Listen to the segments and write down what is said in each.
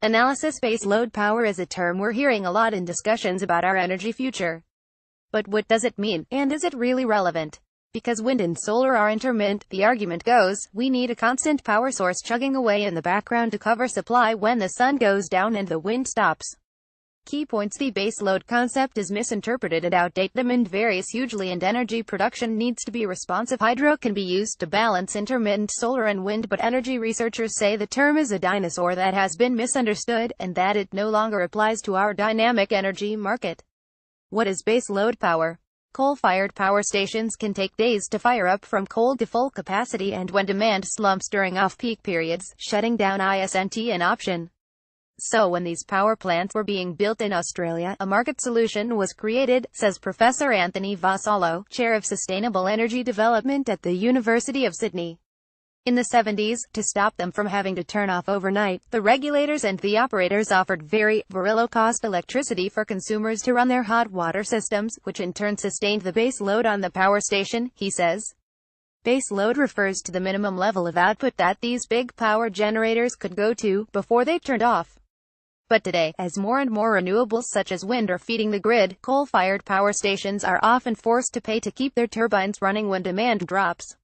Analysis. Base load power is a term we're hearing a lot in discussions about our energy future. But what does it mean, and is it really relevant? Because wind and solar are intermittent, the argument goes, we need a constant power source chugging away in the background to cover supply when the sun goes down and the wind stops. Key points. The base load concept is misinterpreted and outdated. Demand varies hugely and energy production needs to be responsive. Hydro can be used to balance intermittent solar and wind, but energy researchers say the term is a dinosaur that has been misunderstood, and that it no longer applies to our dynamic energy market. What is base load power? Coal-fired power stations can take days to fire up from coal to full capacity, and when demand slumps during off-peak periods, shutting down isn't an option. So when these power plants were being built in Australia, a market solution was created, says Professor Anthony Vassallo, Chair of Sustainable Energy Development at the University of Sydney. In the 70s, to stop them from having to turn off overnight, the regulators and the operators offered very low-cost electricity for consumers to run their hot water systems, which in turn sustained the base load on the power station, he says. Base load refers to the minimum level of output that these big power generators could go to before they turned off. But today, as more and more renewables such as wind are feeding the grid, coal-fired power stations are often forced to pay to keep their turbines running when demand drops.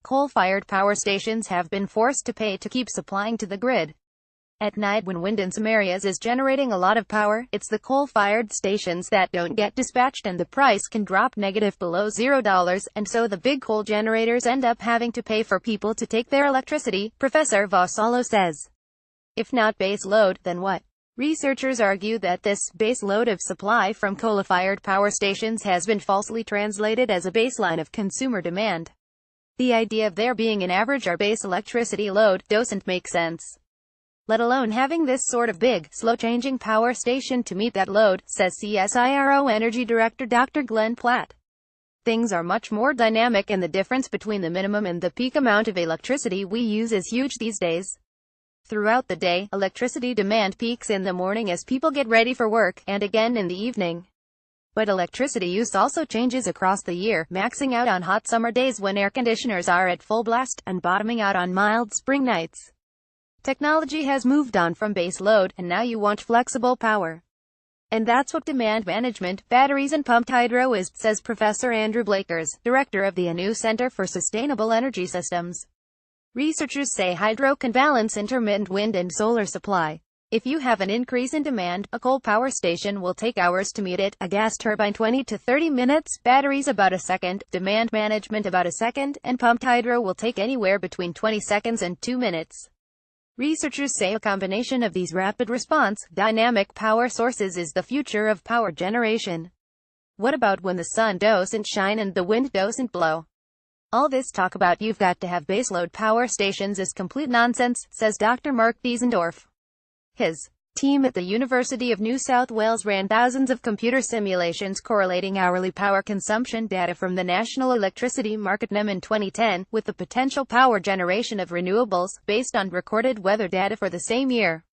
Coal-fired power stations have been forced to pay to keep supplying to the grid. At night, when wind in some areas is generating a lot of power, it's the coal-fired stations that don't get dispatched and the price can drop negative below $0, and so the big coal generators end up having to pay for people to take their electricity, Professor Vassallo says. If not base load, then what? Researchers argue that this base load of supply from coal-fired power stations has been falsely translated as a baseline of consumer demand. The idea of there being an average or base electricity load doesn't make sense. Let alone having this sort of big, slow-changing power station to meet that load, says CSIRO Energy Director Dr. Glenn Platt. Things are much more dynamic, and the difference between the minimum and the peak amount of electricity we use is huge these days. Throughout the day, electricity demand peaks in the morning as people get ready for work, and again in the evening. But electricity use also changes across the year, maxing out on hot summer days when air conditioners are at full blast, and bottoming out on mild spring nights. Technology has moved on from base load, and now you want flexible power. And that's what demand management, batteries and pumped hydro is, says Professor Andrew Blakers, director of the ANU Center for Sustainable Energy Systems. Researchers say hydro can balance intermittent wind and solar supply. If you have an increase in demand, a coal power station will take hours to meet it, a gas turbine 20 to 30 minutes, batteries about a second, demand management about a second, and pumped hydro will take anywhere between 20 seconds and 2 minutes. Researchers say a combination of these rapid response, dynamic power sources is the future of power generation. What about when the sun doesn't shine and the wind doesn't blow? All this talk about you've got to have baseload power stations is complete nonsense, says Dr. Mark Diesendorf. His team at the University of New South Wales ran thousands of computer simulations correlating hourly power consumption data from the National Electricity Market (NEM) in 2010, with the potential power generation of renewables, based on recorded weather data for the same year.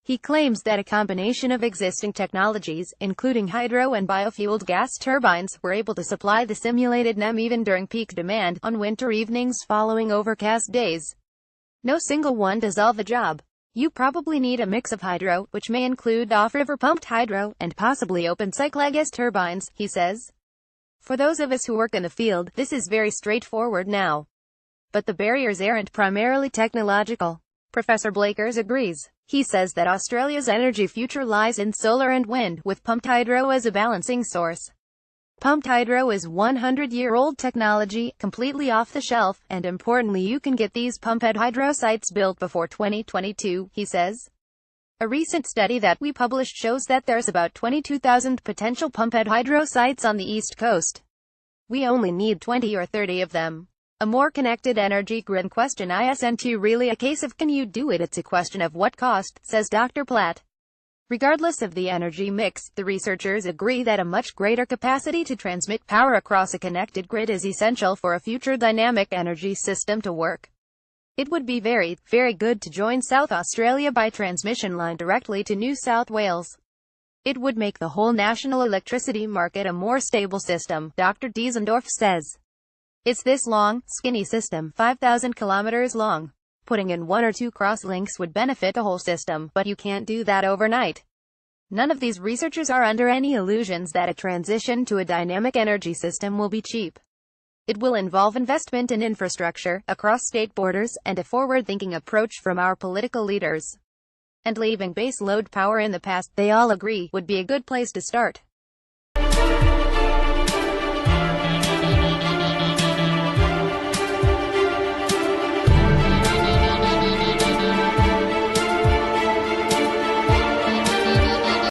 He claims that a combination of existing technologies, including hydro and biofueled gas turbines, were able to supply the simulated NEM even during peak demand, on winter evenings following overcast days. No single one does all the job. You probably need a mix of hydro, which may include off-river pumped hydro, and possibly open-cycle gas turbines, he says. For those of us who work in the field, this is very straightforward now. But the barriers aren't primarily technological. Professor Blakers agrees. He says that Australia's energy future lies in solar and wind, with pumped hydro as a balancing source. Pumped hydro is 100-year-old technology, completely off the shelf, and importantly you can get these pumped hydro sites built before 2022, he says. A recent study that we published shows that there's about 22,000 potential pumped hydro sites on the East Coast. We only need 20 or 30 of them. A more connected energy grid question isn't really a case of can you do it, it's a question of what cost, says Dr. Platt. Regardless of the energy mix, the researchers agree that a much greater capacity to transmit power across a connected grid is essential for a future dynamic energy system to work. It would be very, very good to join South Australia by transmission line directly to New South Wales. It would make the whole national electricity market a more stable system, Dr. Diesendorf says. It's this long, skinny system, 5,000 kilometers long. Putting in one or two cross-links would benefit the whole system, but you can't do that overnight. None of these researchers are under any illusions that a transition to a dynamic energy system will be cheap. It will involve investment in infrastructure, across state borders, and a forward-thinking approach from our political leaders. And leaving base load power in the past, they all agree, would be a good place to start.